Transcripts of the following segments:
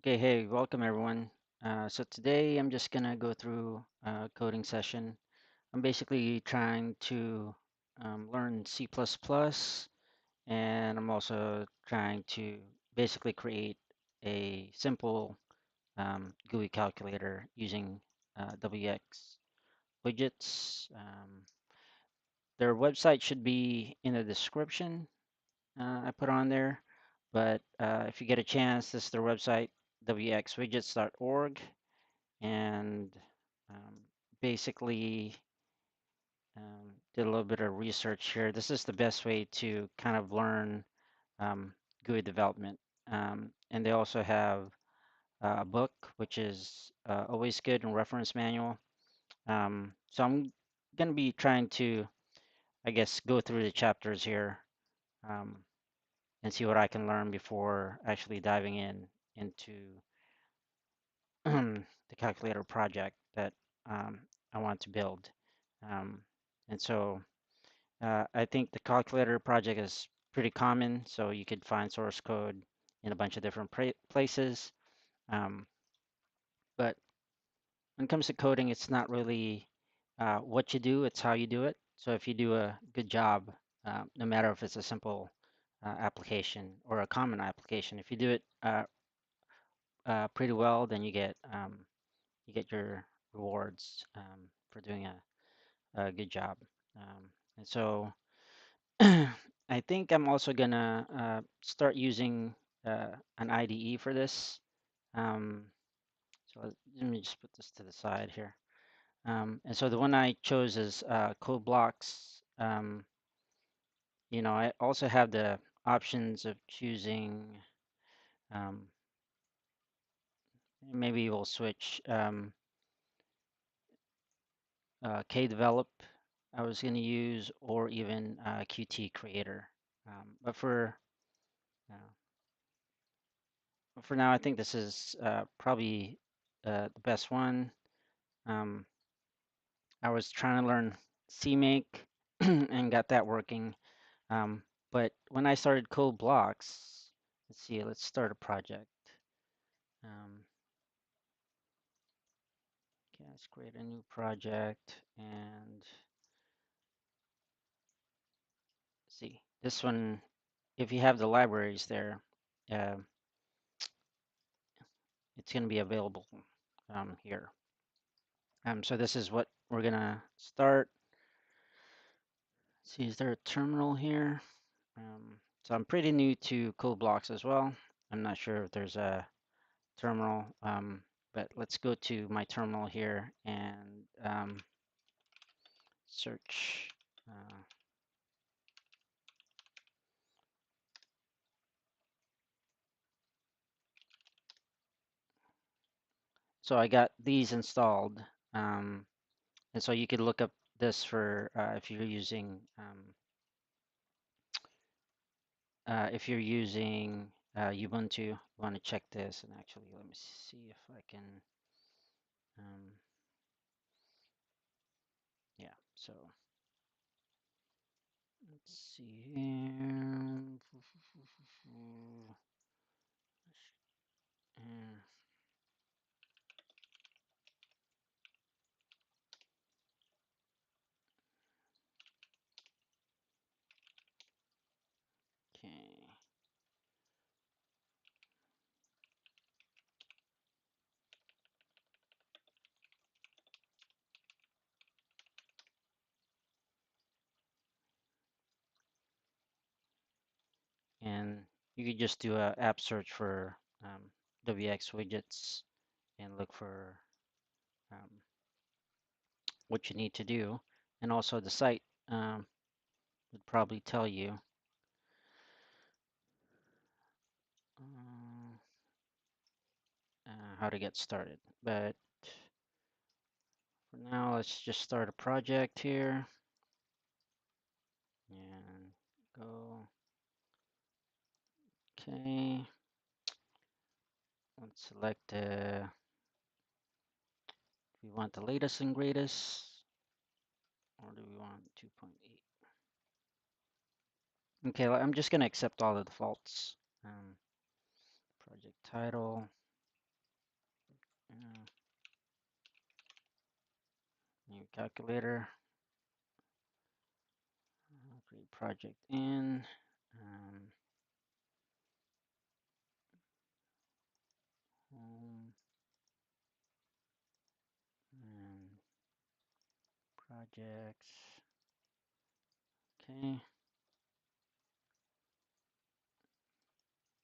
Okay, hey, welcome everyone. So today I'm just gonna go through a coding session. I'm basically trying to learn C++, and I'm also trying to basically create a simple GUI calculator using wxWidgets. Their website should be in the description I put on there, but if you get a chance, this is their website, wxWidgets.org. And um, basically did a little bit of research here. This is the best way to kind of learn GUI development. And they also have a book, which is always good, and reference manual. So I'm going to be trying to, I guess, go through the chapters here um, and see what I can learn before actually diving into the calculator project that um, I want to build. Um, and so I think the calculator project is pretty common, so you could find source code in a bunch of different places. Um, but when it comes to coding, it's not really what you do, it's how you do it. So if you do a good job, no matter if it's a simple application or a common application, if you do it pretty well, then you get your rewards for doing a good job. And so I think I'm also gonna start using an IDE for this. Um, so let me just put this to the side here. And so the one I chose is Code Blocks. I also have the options of choosing, um, maybe we'll switch Kdevelop I was going to use, or even Qt Creator. But uh, for now, I think this is probably the best one. Um, I was trying to learn CMake and got that working. But when I started Code Blocks, let's start a project. Okay, let's create a new project and see. This one, if you have the libraries there, uh, it's going to be available here. So this is what we're going to start. See, is there a terminal here? So I'm pretty new to code blocks as well. I'm not sure if there's a terminal, but let's go to my terminal here and search. So I got these installed, and so you could look up this for if you're using Ubuntu, you want to check this. And actually, let me see if I can. Um, yeah, so let's see here. Okay. And you could just do a app search for wxWidgets and look for um, what you need to do. And also the site would probably tell you uh, how to get started. But for now, let's just start a project here and go. Okay, let's select we want the latest and greatest, or do we want 2.8? Okay, I'm just gonna accept all the defaults. Project title, New calculator. Create project in. Home and projects. Okay.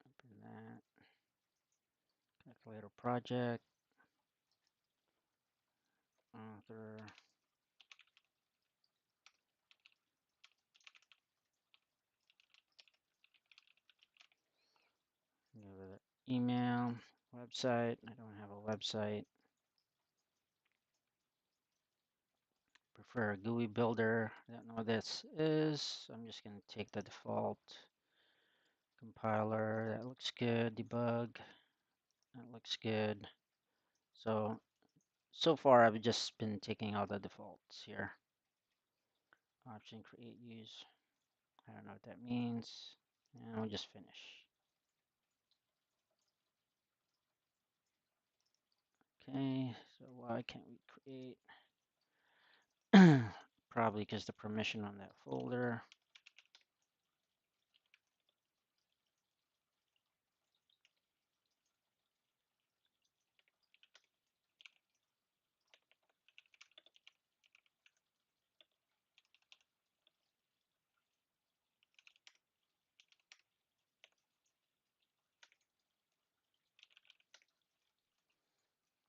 Open that. Calculator project. Author. Give it an email. Website. I don't have a website. Prefer a GUI builder. I don't know what this is. So I'm just going to take the default compiler. That looks good. Debug. That looks good. So far I've just been taking all the defaults here. Option create use. I don't know what that means. And we'll just finish. Okay, so why can't we create? Probably because the permission on that folder.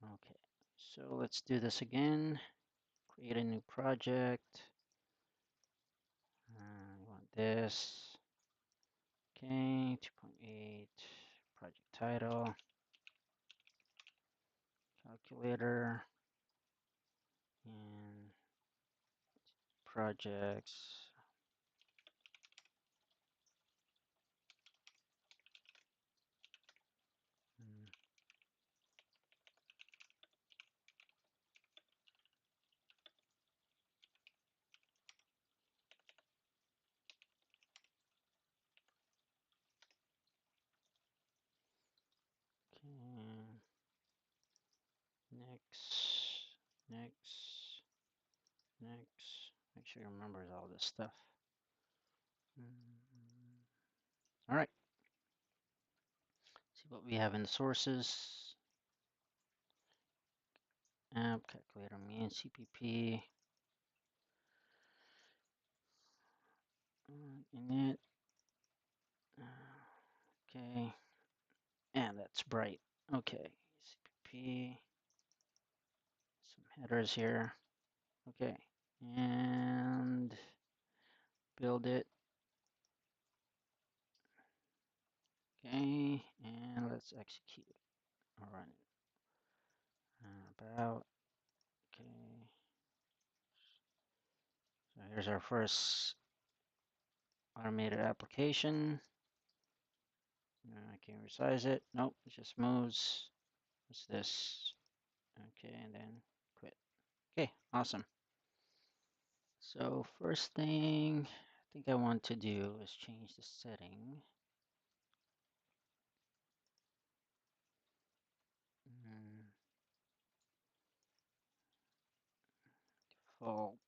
Okay, so let's do this again. Create a new project. I want this. Okay, 2.8, project title, calculator, and projects. Okay, next, next, next. Make sure you remember all this stuff. All right. See what we have in the sources. App, calculator, mean, CPP. Init. Okay. And that's bright. Okay. CPP. Some headers here. Okay. And build it. Okay. And let's execute or run it. About. Okay. So here's our first automated application. I can resize it. Nope, it just moves. What's this? Okay, and then quit. Okay, awesome. So first thing I think I want to do is change the setting. Default.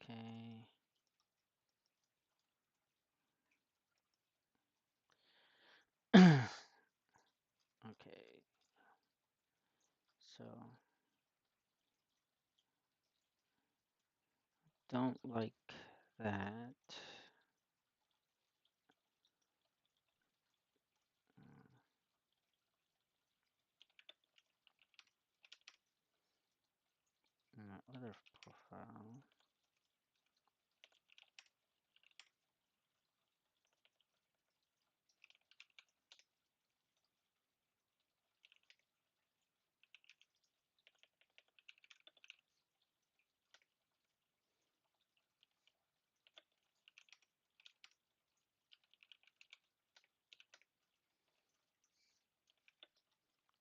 Okay. Okay. So don't like that. My other profile.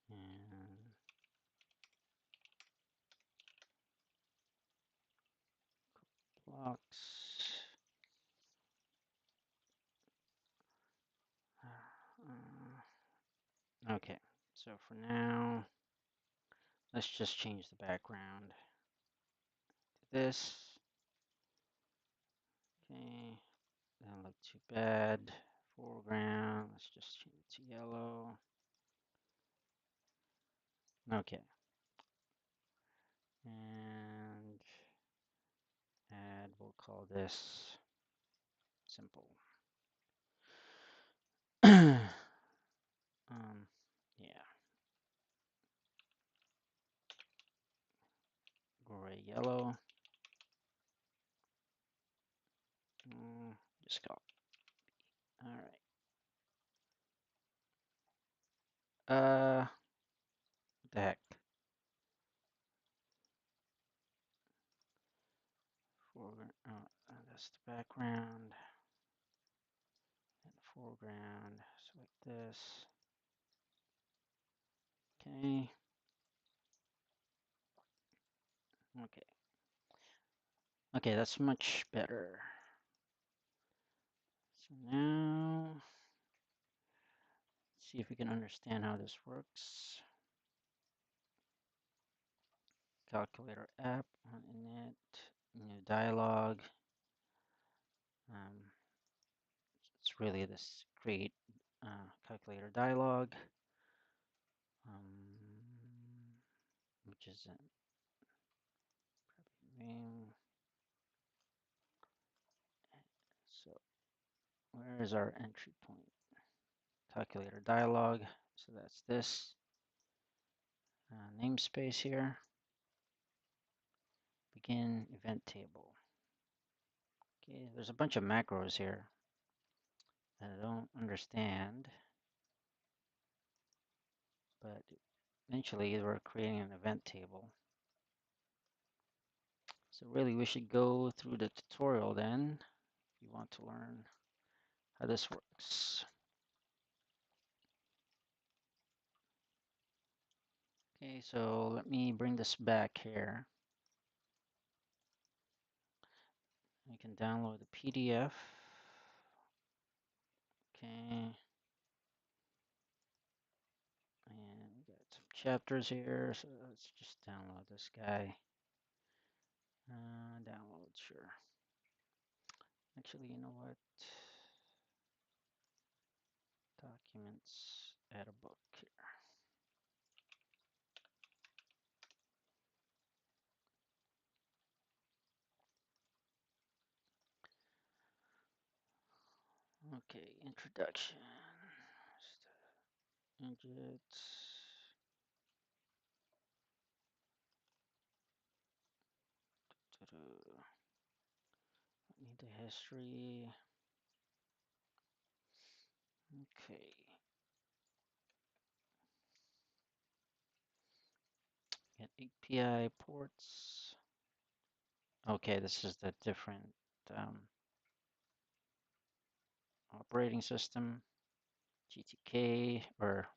And blocks. Okay, so for now, let's just change the background to this. Okay, doesn't look too bad. Foreground, let's just change it to yellow. Okay, and we'll call this simple. Yeah, gray, yellow. Just go. All right. What the heck? Foreground. That's the background. And the foreground. Select this. Okay. Okay. Okay, that's much better. So now, see if we can understand how this works. Calculator app on init, new dialog. It's really this create calculator dialog, which is name. So where is our entry point? Calculator dialog. So that's this namespace here. Begin event table. Okay, there's a bunch of macros here that I don't understand, but eventually we're creating an event table. So really we should go through the tutorial then if you want to learn how this works. Okay, so let me bring this back here. You can download the PDF. Okay. And we got some chapters here, so let's just download this guy. Download, sure. Actually, you know what? Documents, add a book here. Okay, introduction. Widgets. Need the history. Okay. Get API ports. Okay, this is the different operating system. GTK or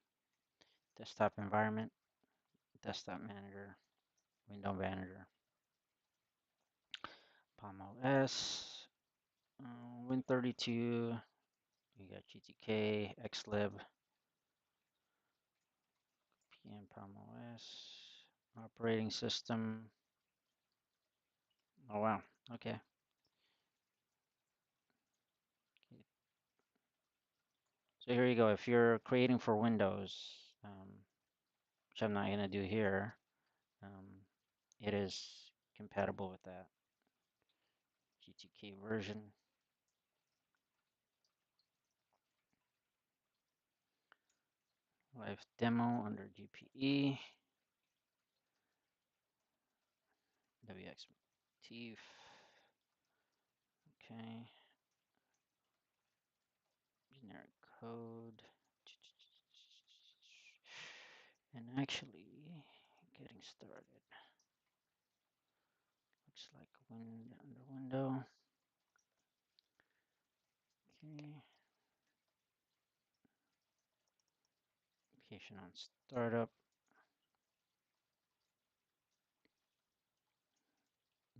desktop environment, desktop manager, window manager, Palm OS, Win32, you got GTK, Xlib, PM Palm OS, operating system. Oh wow, okay. So here you go. If you're creating for Windows, which I'm not going to do here, it is compatible with that GTK version. Live demo under GPE. wxWidgets. Okay. Generic code. And actually, getting started. Looks like under window. Okay. Application on startup.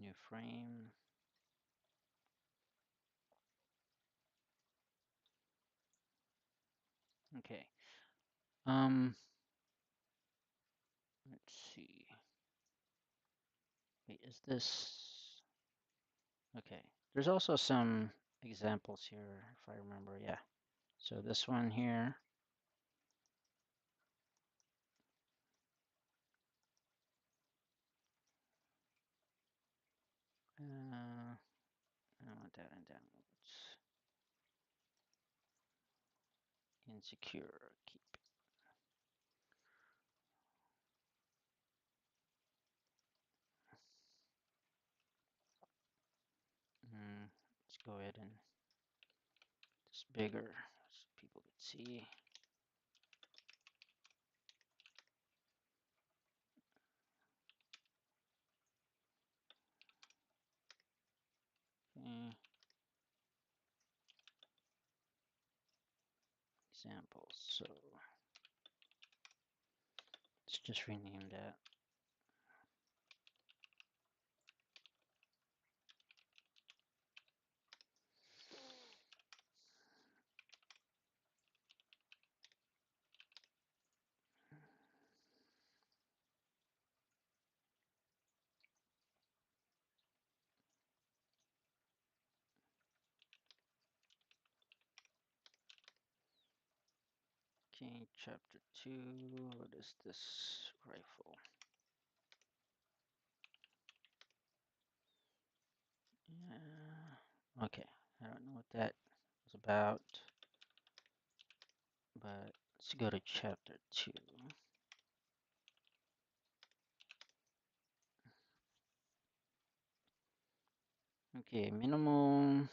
New frame. Okay. Let's see. Wait, is this okay? There's also some examples here, if I remember. Yeah. So this one here. I want that in downloads. Insecure. Keep. Let's go ahead and just bigger so people can see. Okay. Examples. So let's just rename that. Okay, chapter 2. What is this rifle? Yeah. Okay. I don't know what that was about, but let's go to chapter 2. Okay, minimal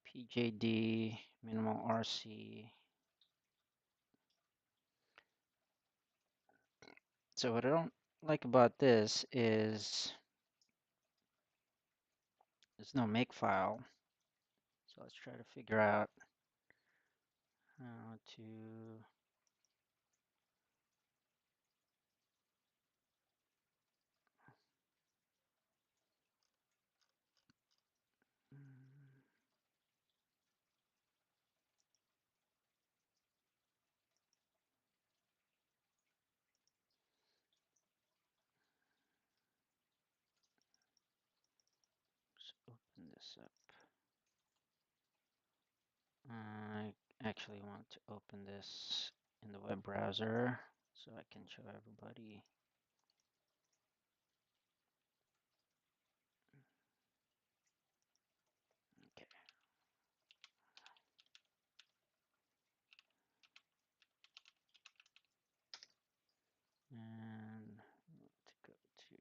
PJD, minimal RC. So what I don't like about this is there's no makefile. So let's try to figure out how to just open this up. I actually want to open this in the web browser so I can show everybody. Okay. And I want to go to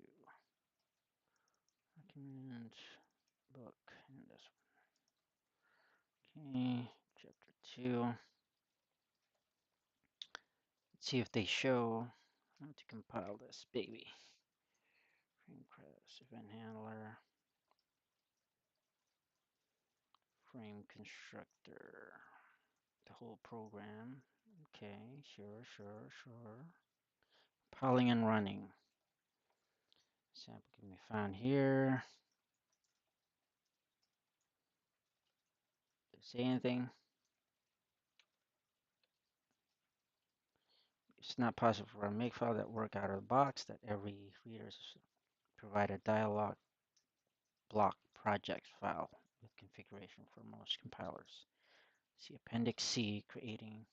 document, book, and this one. Okay, chapter 2. Let's see if they show how to compile this baby. Frame cross, event handler, frame constructor, the whole program. Okay, sure. Compiling and running. Sample can be found here. Did it say anything? It's not possible for a makefile that work out of the box that every reader provide a dialog block project file with configuration for most compilers. See Appendix C, creating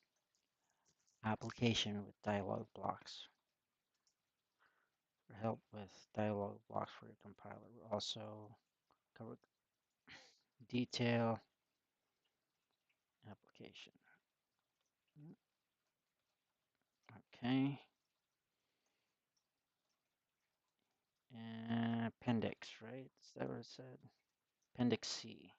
application with dialog blocks. For help with dialog blocks for your compiler, we also cover detail application. Okay. And appendix, right? Is that what it said? Appendix C.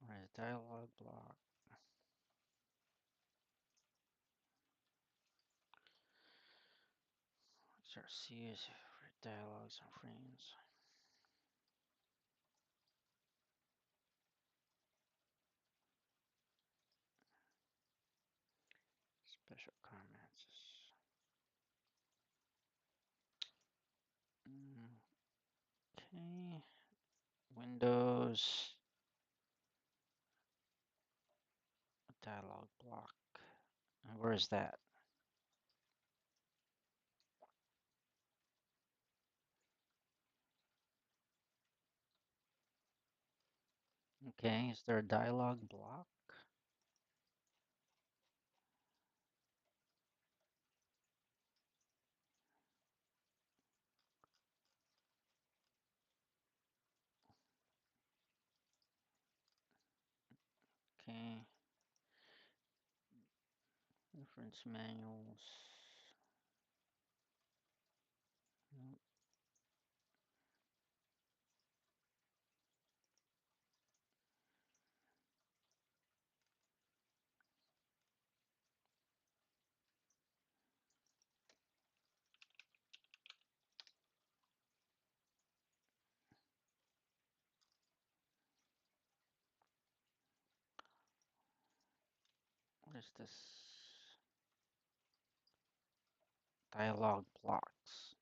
Right, dialog block. XRC is for dialogues and frames. Special comments. Okay. Windows. dialog block. Where is that? Okay, is there a dialog block? Okay, reference manuals. Nope. What is this? Dialog blocks.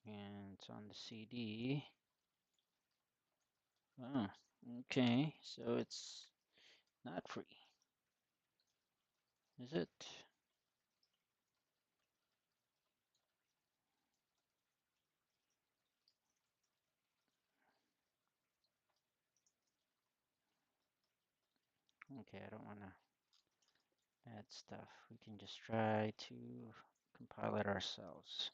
And it's on the CD. Oh, okay, so it's not free, is it? Okay, I don't want to add stuff. We can just try to compile it ourselves.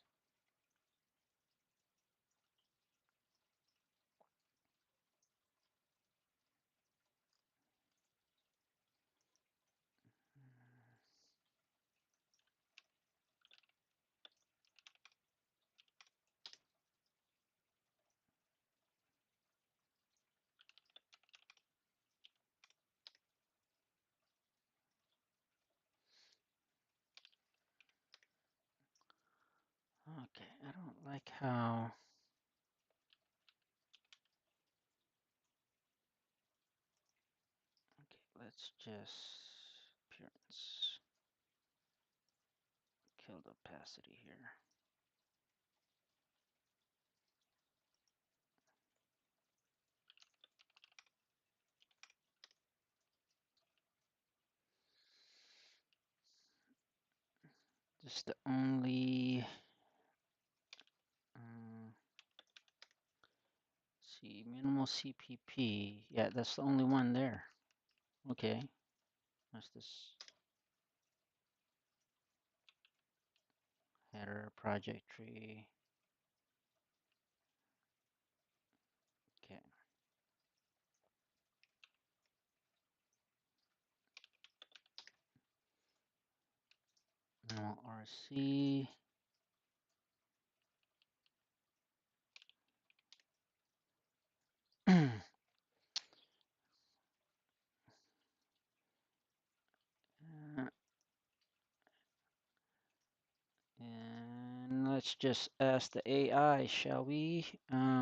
Okay, I don't like how. Okay, let's just appearance, kill the opacity here. Just the only. See, minimal CPP. Yeah, that's the only one there. Okay, what's this? Header project tree. Okay. Minimal RC. And let's just ask the AI, shall we? How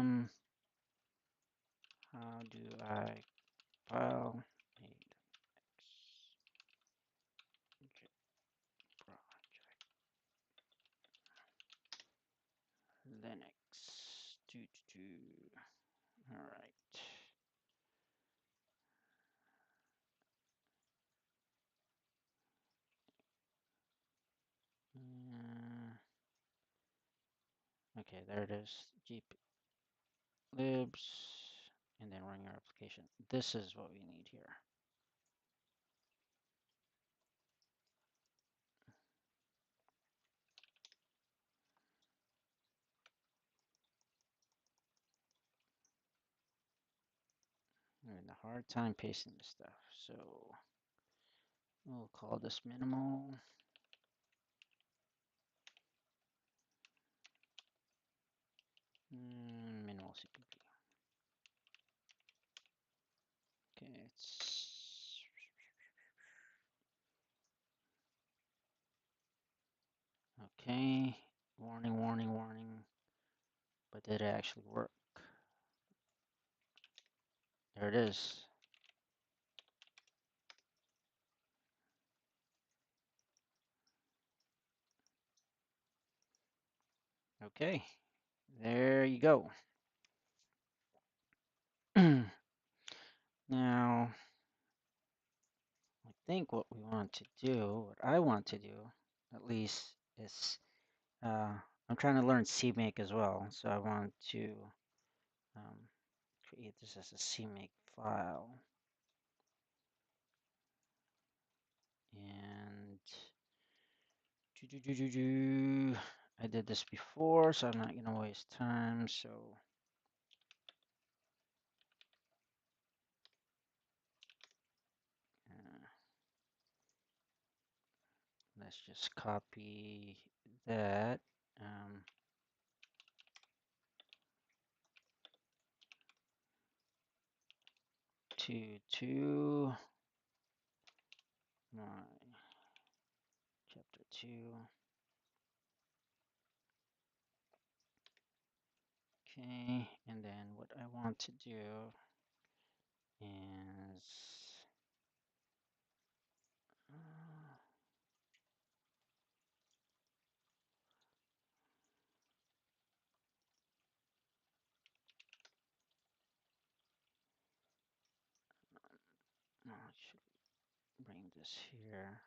do I file a project Linux? All right. Okay, there it is. GP libs, and then run your application. This is what we need here. I'm having a hard time pasting this stuff, so we'll call this minimal. Minimal CPP. Okay, it's okay. Warning, warning, warning. But did it actually work? There it is. Okay, there you go. Now, think what we want to do, what I want to do, at least, is I'm trying to learn CMake as well. So I want to um, create this as a CMake file. And I did this before, so I'm not going to waste time. So let's just copy that. To my chapter 2. Okay, and then what I want to do is I should bring this here.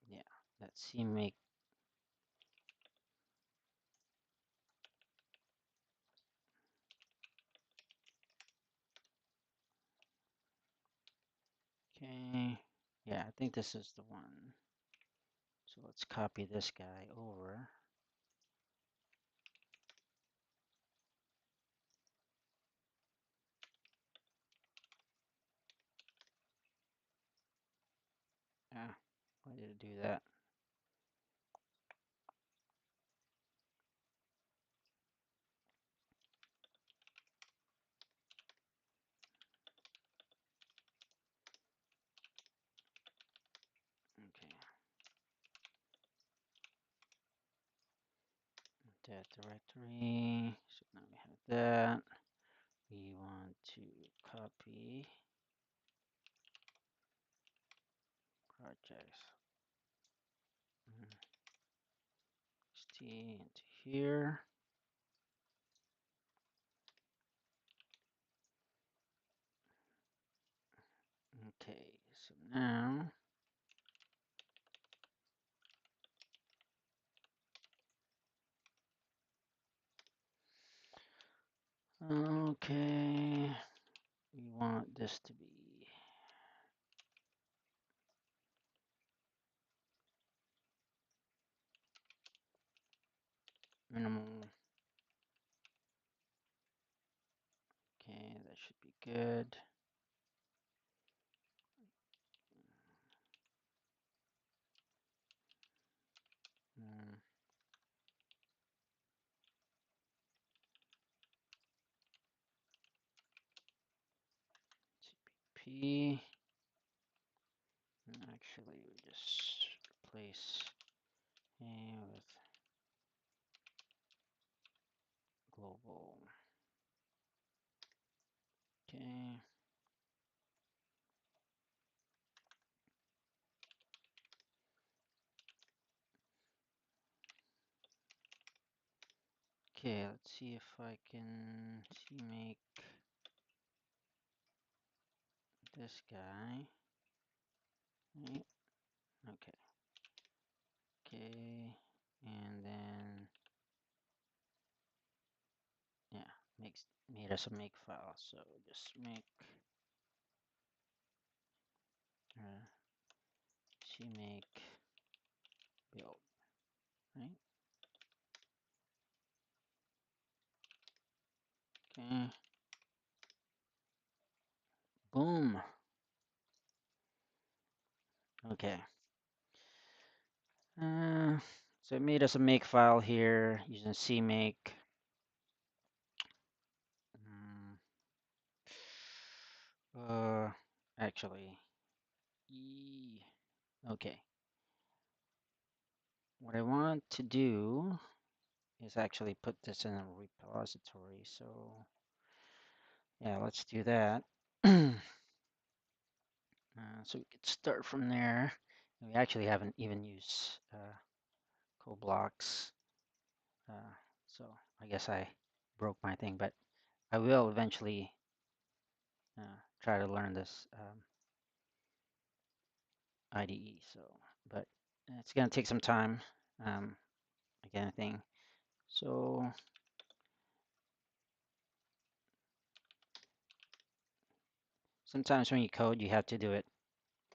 Yeah, let's see, make. Okay, yeah, I think this is the one. So let's copy this guy over. Ah, why did it do that? Okay, that directory. So now we have that. We want to copy projects. Into here. Okay, so now okay, we want this to be minimal. Okay, that should be good. CPP. Actually, we just replace A with global. Okay. Okay, let's see if I can make this guy. Right. Okay. Okay. And then yeah, made us a make file. So just make CMake build, right? Okay. Boom. Okay. So it made us a make file here using CMake. Actually, okay. What I want to do is actually put this in a repository. So Yeah, let's do that. So we could start from there. We actually haven't even used code blocks. Uh, so I guess I broke my thing, but I will eventually try to learn this IDE. So, but it's going to take some time. Again, I think. So sometimes when you code, you have to do it,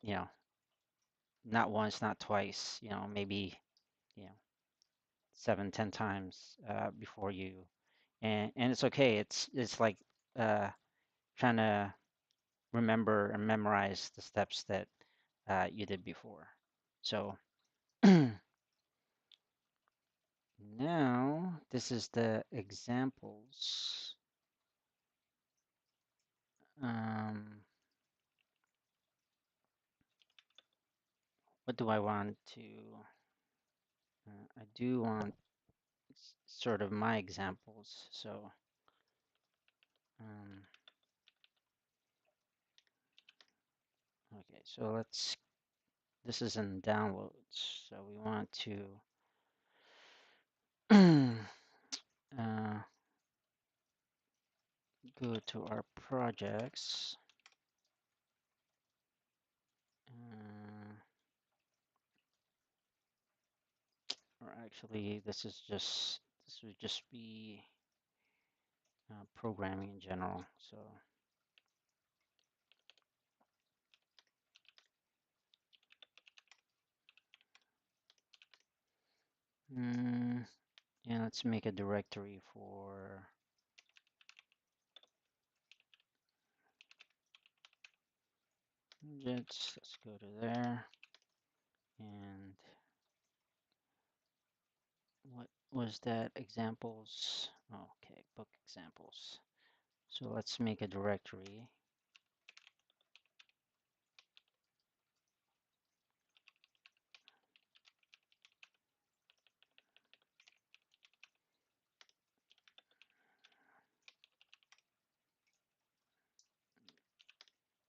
you know, not once, not twice, maybe, you know, 7, 10 times before you, and it's okay. It's like trying to remember and memorize the steps that you did before. So now this is the examples. What do I want to? I do want sort of my examples. So okay, so this is in downloads. So we want to go to our projects. Or actually, this would just be programming in general. So yeah, let's make a directory for widgets. Let's go to there. And what was that? Examples. Okay, book examples. So let's make a directory.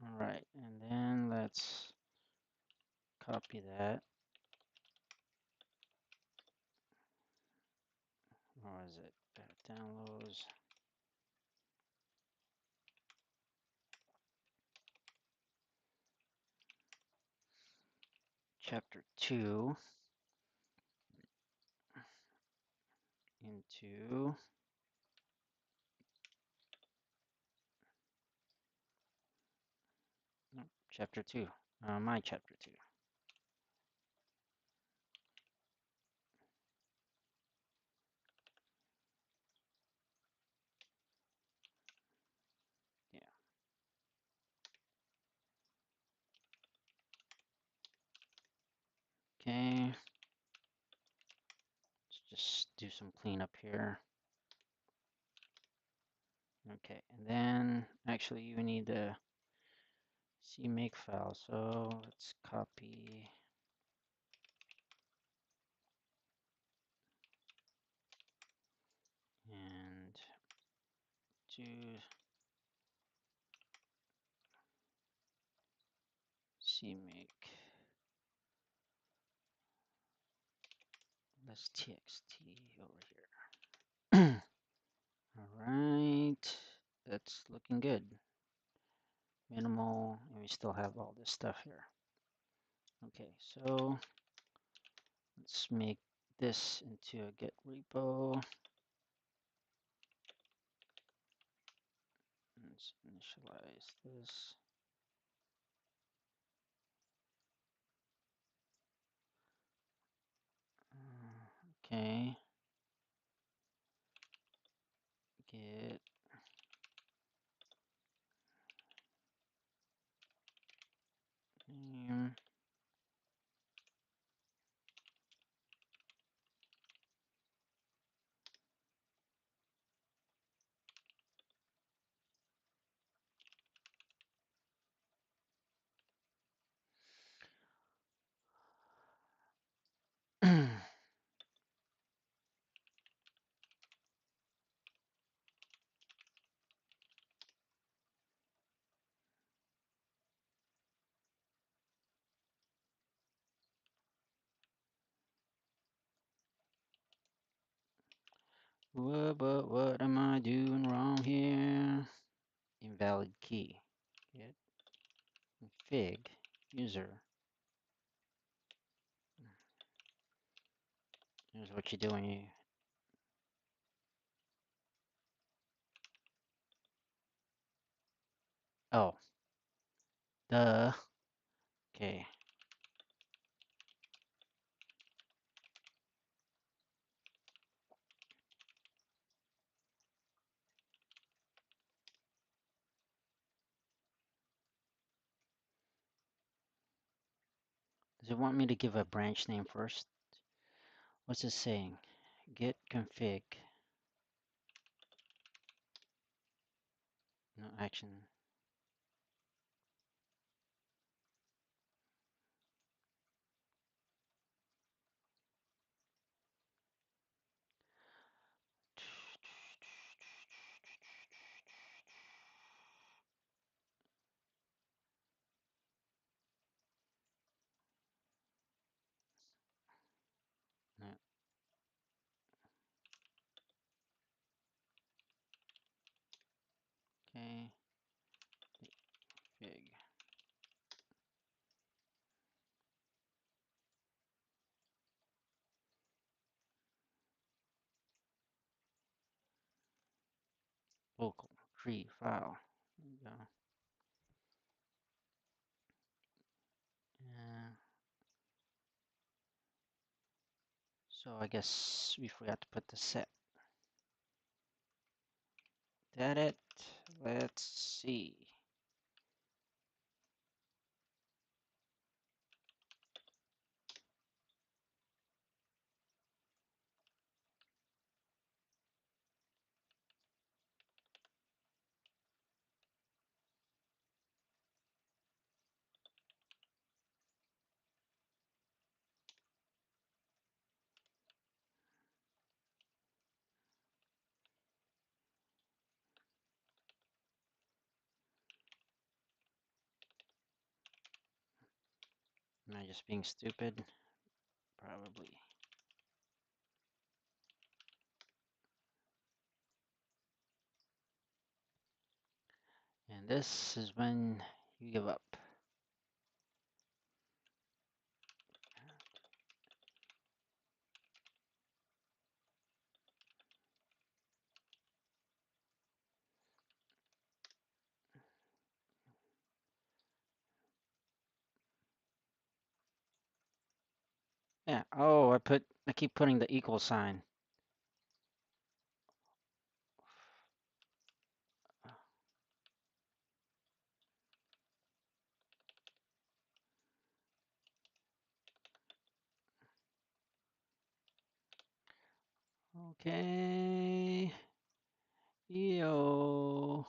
All right, and then let's copy that. Or is it downloads? Chapter 2 into no, chapter 2. My chapter 2. Yeah. Okay. Let's just do some cleanup here. Okay, and then actually you need the CMake file. So let's copy and do CMake let's txt over here. All right, that's looking good. Minimal, and we still have all this stuff here. Okay, so let's make this into a Git repo. Let's initialize this. Okay. Git name. What am I doing wrong here? Invalid key. Get config user. Here's what you're doing here. Oh, duh. Okay. Does it want me to give a branch name first? What's it saying? Get config. No action. No, okay. Config. Local tree file. There we go. Yeah. So I guess we forgot to put the set. That it? Let's see. Am I just being stupid? Probably. And this is when you give up. Yeah. Oh, I keep putting the equal sign. Okay. Yo.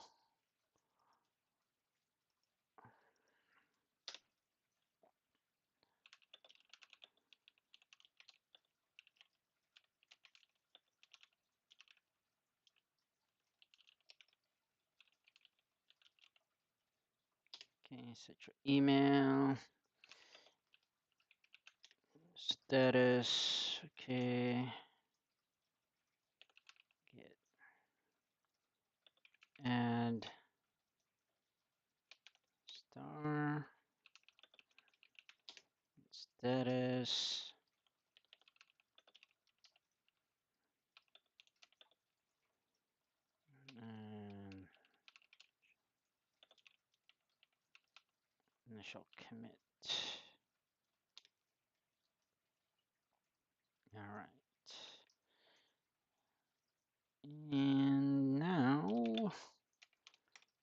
Okay, set your email. Status. Okay. Get add star status. And initial commit. All right. And now,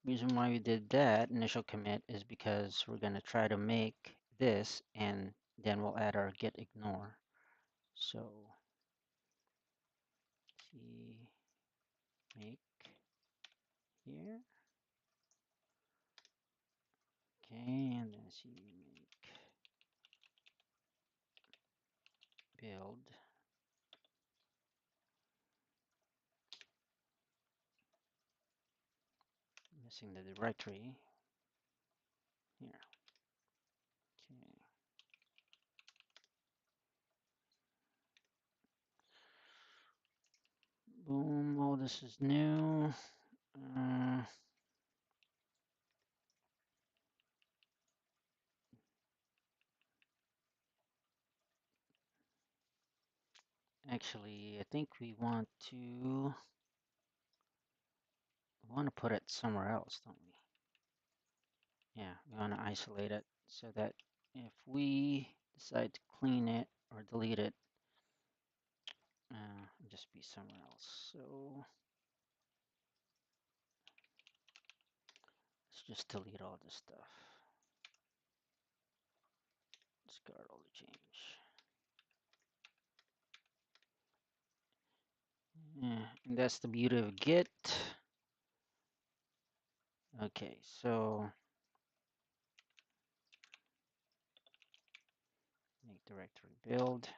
reason why we did that initial commit is because we're going to try to make this, and then we'll add our get ignore. So, see, make here. Okay, and then see, make build. Missing the directory here. Okay. Boom. this is new. Actually, I think we want to put it somewhere else, don't we? Yeah, we want to isolate it so that if we decide to clean it or delete it, just be somewhere else. So let's just delete all this stuff. Discard all the change. Yeah, and that's the beauty of Git. Okay, so make directory build.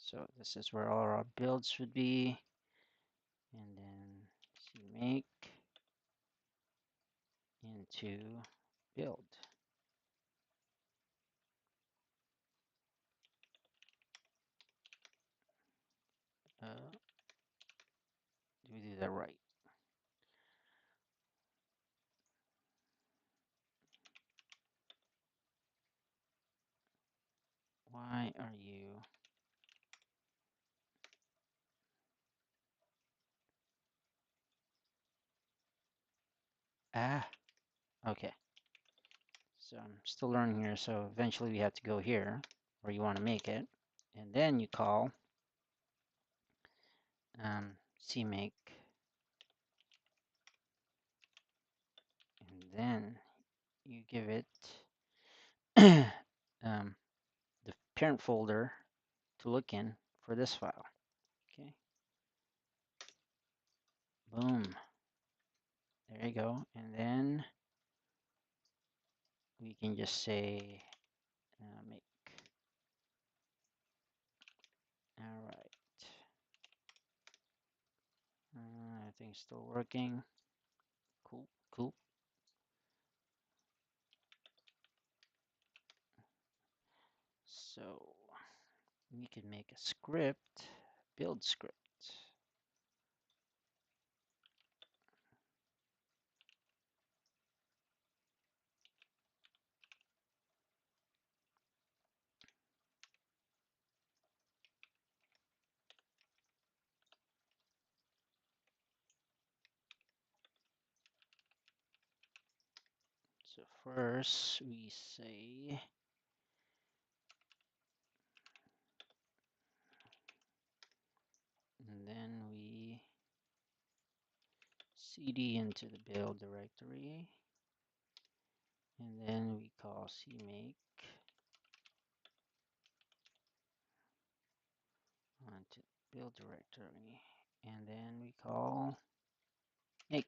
So this is where all our builds should be. And then cmake into build. Do we do that right? Why are you okay. So I'm still learning here, so eventually we have to go here where you want to make it, and then you call cmake, and then you give it the parent folder to look in for this file. Okay. Boom. There you go. And then we can just say make. All right. Everything's still working. Cool, cool. So we could make a script, build script. So first we say and then we cd into the build directory, and then we call cmake onto build directory, and then we call make.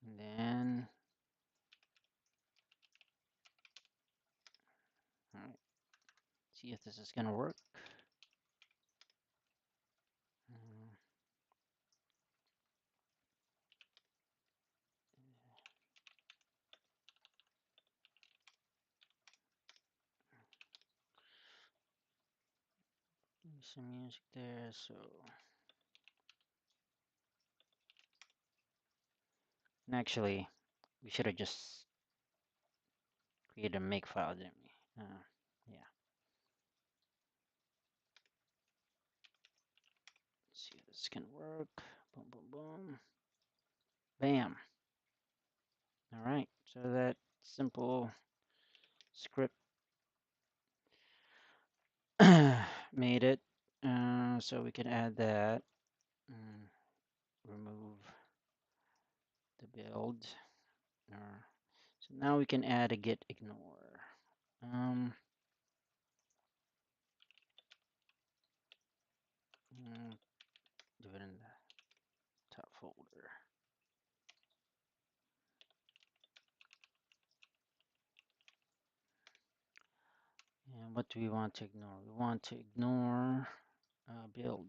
And then, all right, see if this is going to work. Some music there, so and actually we should have just created a make file, didn't we? Yeah. Let's see if this can work. Boom, boom, boom. Bam. All right, so that simple script made it. So we can add that. Remove the build. So now we can add a git ignore. Do it in the top folder. And what do we want to ignore? We want to ignore build.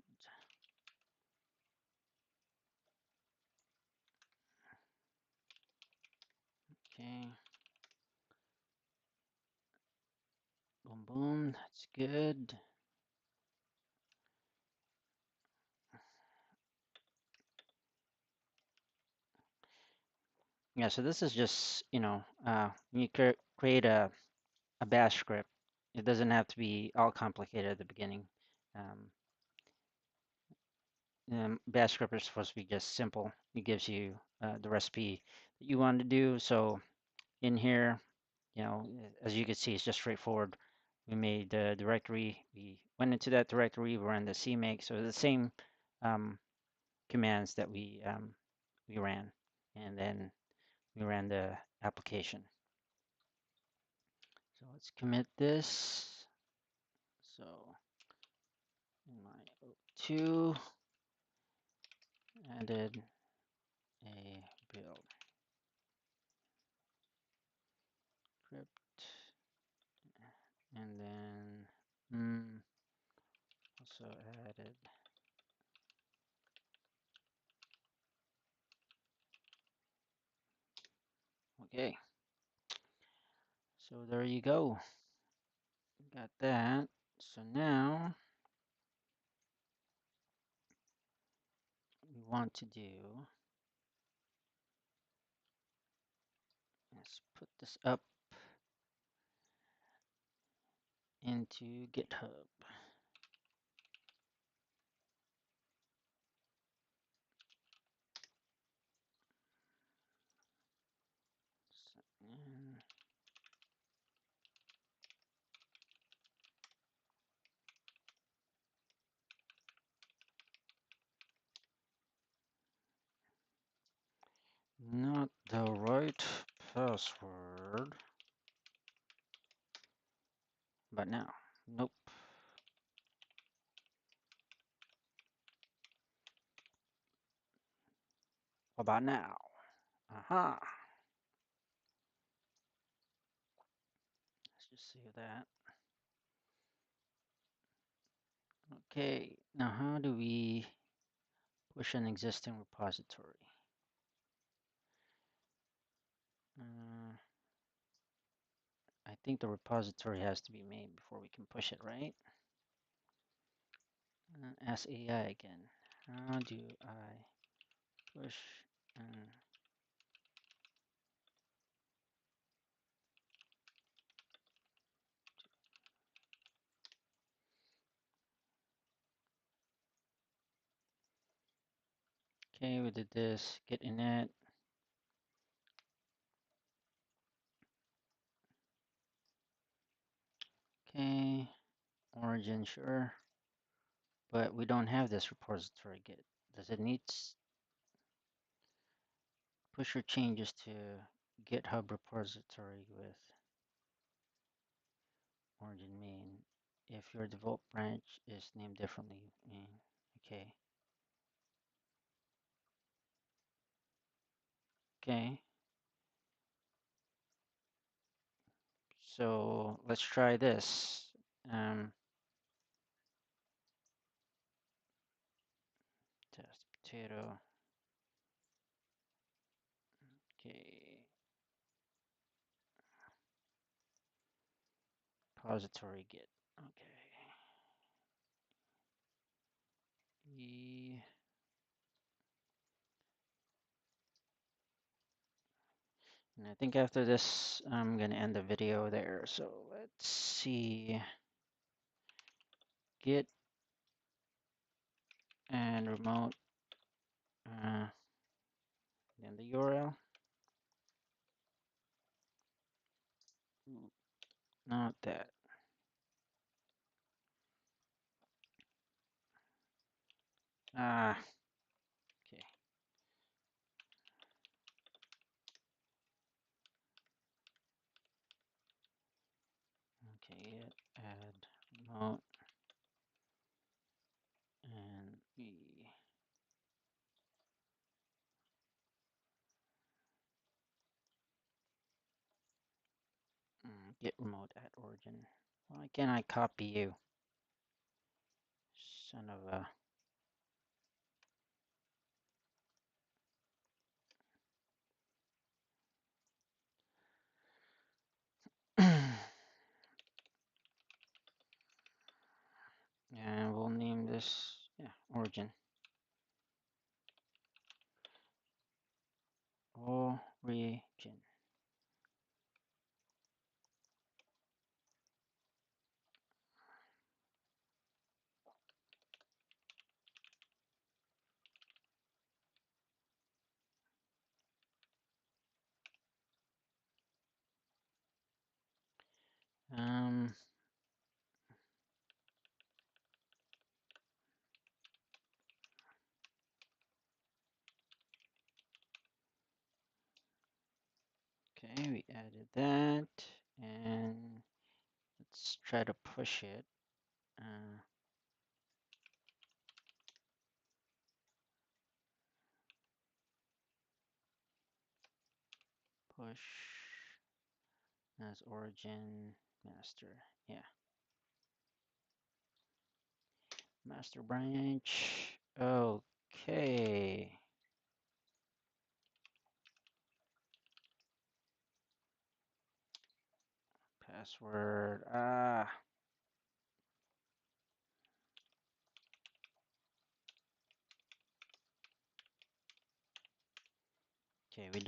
Okay. Boom, boom. That's good. Yeah, so this is just, when you create a bash script, it doesn't have to be all complicated at the beginning. Bash script is supposed to be just simple. It gives you the recipe that you want to do. So in here, as you can see, it's just straightforward. We made the directory. We went into that directory. We ran the cmake. So the same commands that we ran, and then we ran the application. So let's commit this. So in my O2, added a build script, and then also added. Okay, so there you go. Got that. So now what we want to do is put this up into GitHub. And not the right password, but now, nope. What about now? Aha. Let's just save that. Okay, now how do we push an existing repository? I think the repository has to be made before we can push it, right? Ask AI again. How do I push an Okay, we did this. Get init. Okay, origin, sure. But we don't have this repository Git. Does it need push your changes to GitHub repository with origin main if your develop branch is named differently? Okay. Okay. So let's try this. Test potato. Okay. Repository Git. Okay. And I think after this, I'm going to end the video there. So let's see. Git and remote. Then the URL. Not that. Ah, okay. Okay, add remote. And we get remote at origin. Why can't I copy you? Son of a. this, yeah, origin. Origin. Um, okay, we added that, and let's try to push it. Push as origin master. Yeah, master branch. Okay. Password. Okay, we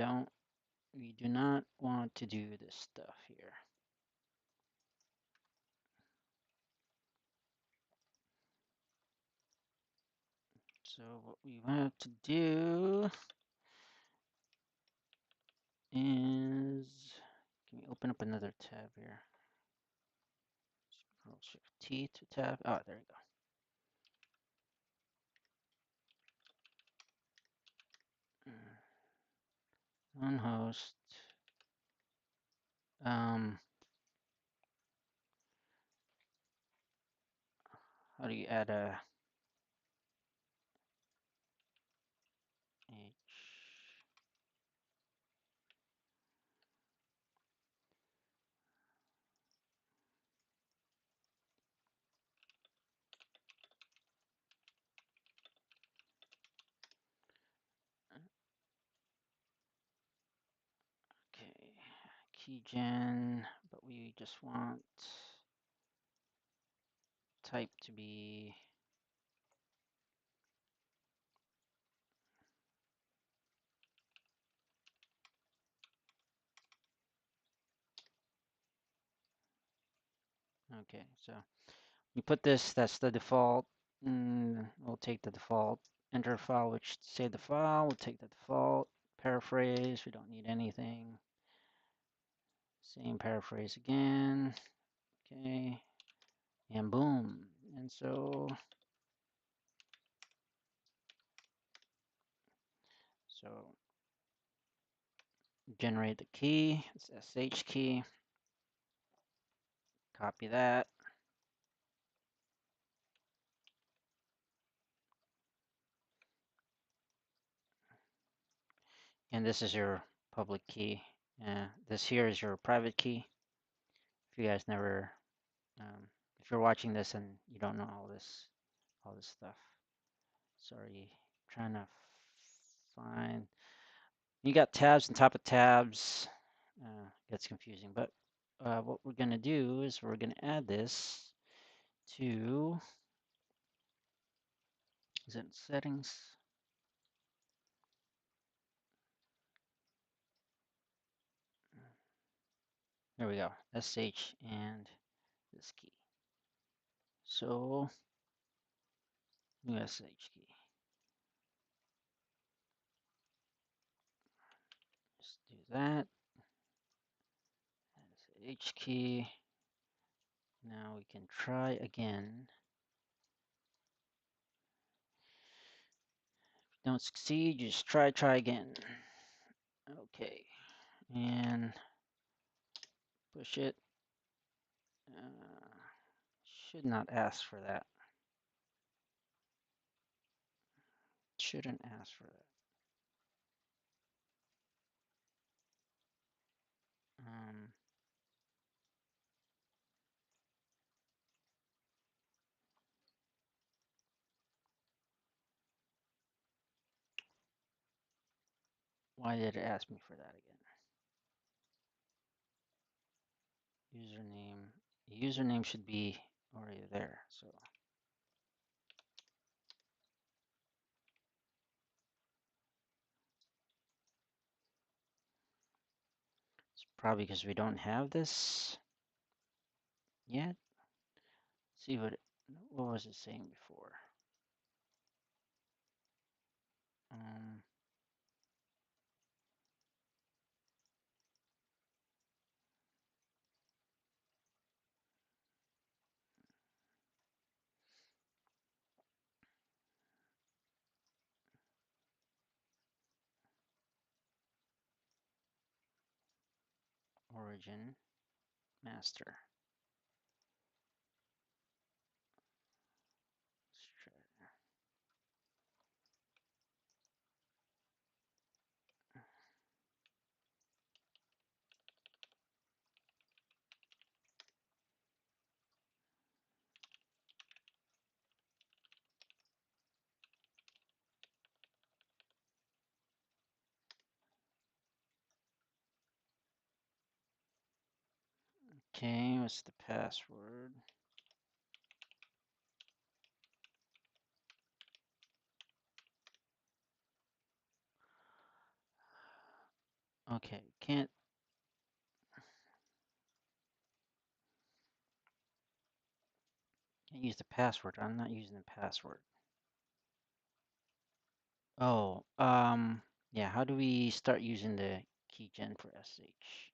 do not want to do this stuff here. So what we want to do is, can we open up another tab here? Control Shift T to tab. Oh, there you go. On host. How do you add a H? Okay, keygen, but we just want type to be okay. So you put this, that's the default. We'll take the default. Enter file, which save the file. We'll take the default. Paraphrase, we don't need anything. Same paraphrase again. Okay, and boom. And so generate the key. It's sh key. Copy that. And this is your public key. This here is your private key. If you guys never, if you're watching this and you don't know all this stuff. Sorry, trying to find. You got tabs on top of tabs. Gets confusing, but what we're gonna do is we're gonna add this to. Is it settings? There we go. SH and this key. So new SH key. Just do that. SH key. Now we can try again. If you don't succeed, just try again. Okay, and push it. Should not ask for that. Shouldn't ask for that. Why did it ask me for that again? Username. The username should be already there. So probably because we don't have this yet. See what was it saying before? Um, origin master. Okay, what's the password? Okay, can't use the password. I'm not using the password. Oh, yeah, how do we start using the keygen for SH?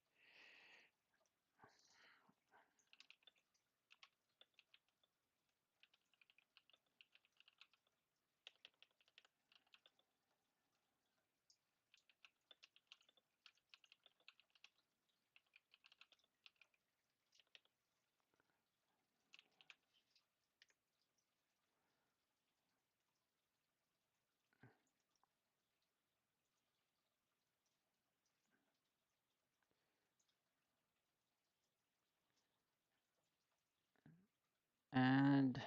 And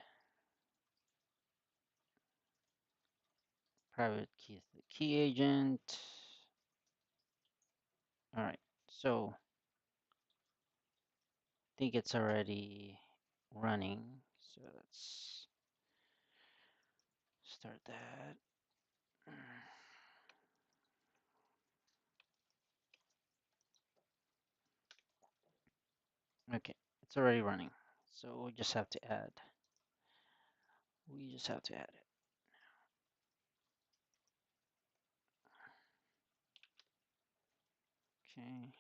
private key is the key agent. All right, so I think it's already running. So let's start that. Okay, it's already running. So we just have to add. We just have to add it. Okay.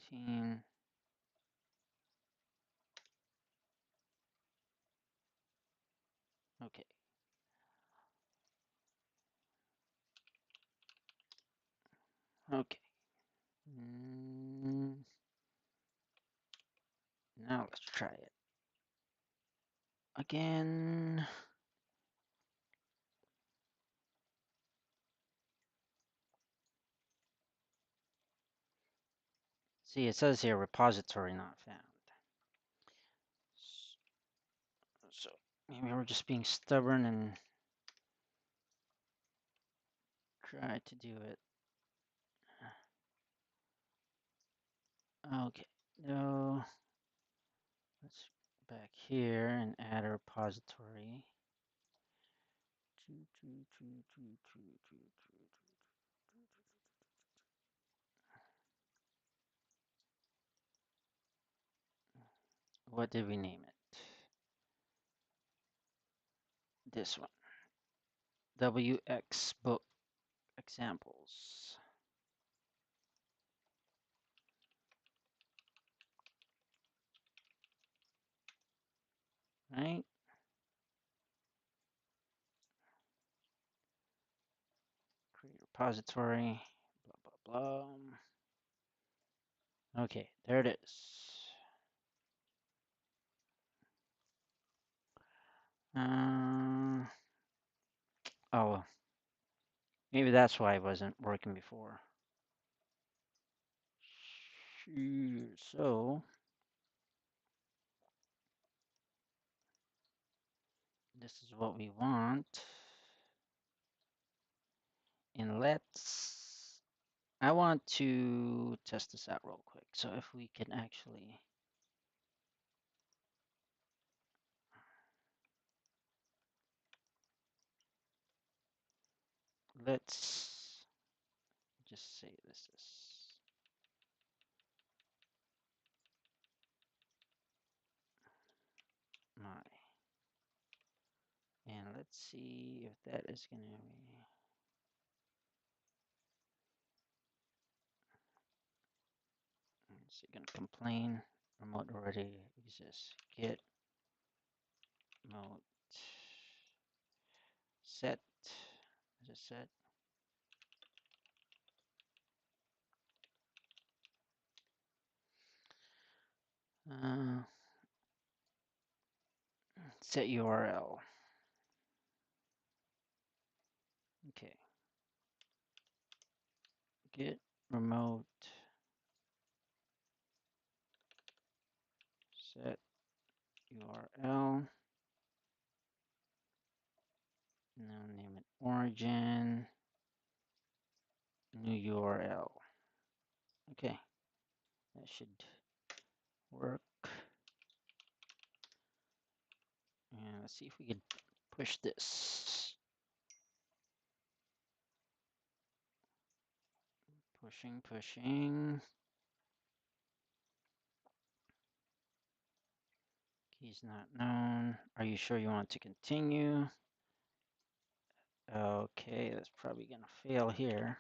Team. Okay. Okay. Now let's try it again. See, it says here repository not found. So maybe we're just being stubborn and try to do it. Okay, no. Let's back here and add a repository. What did we name it? This one. WX book examples. Right? Create repository. Blah, blah, blah. Okay, there it is. Oh, maybe that's why it wasn't working before. So this is what we want. And I want to test this out real quick. So if we can actually let's just say this is my, and let's see if that is going to be, is it going to complain? Remote already exists. Get remote set. Is it set? Set URL. Okay. Get remote set URL. Now name it origin. New URL. Okay. That should work. And let's see if we could push this. Pushing. Keys not known. Are you sure you want to continue? Okay, that's probably gonna fail here.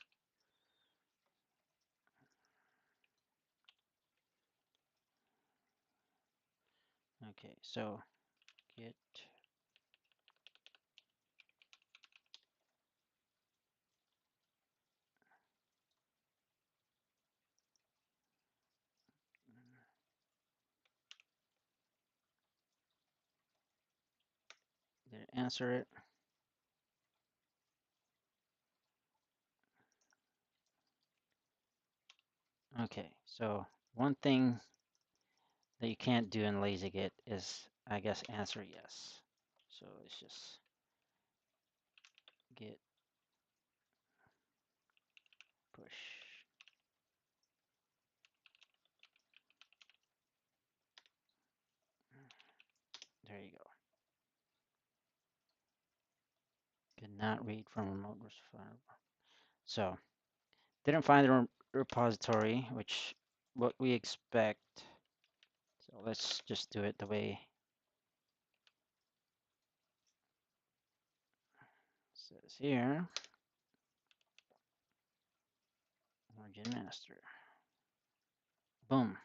Okay, so get did it answer it? Okay, so one thing that you can't do in LazyGit is, I guess, answer yes. So let's just git push. There you go. Could not read from remote repository. So didn't find the repository, which what we expect. So let's just do it the way it says here. Origin master. Boom.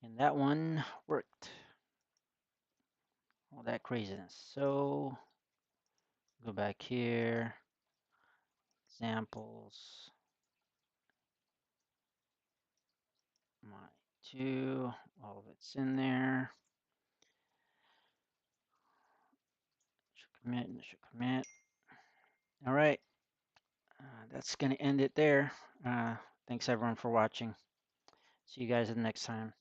And that one worked. All that craziness. So go back here. Examples. My two. All of it's in there. Should commit. All right. That's going to end it there. Thanks everyone for watching. See you guys the next time.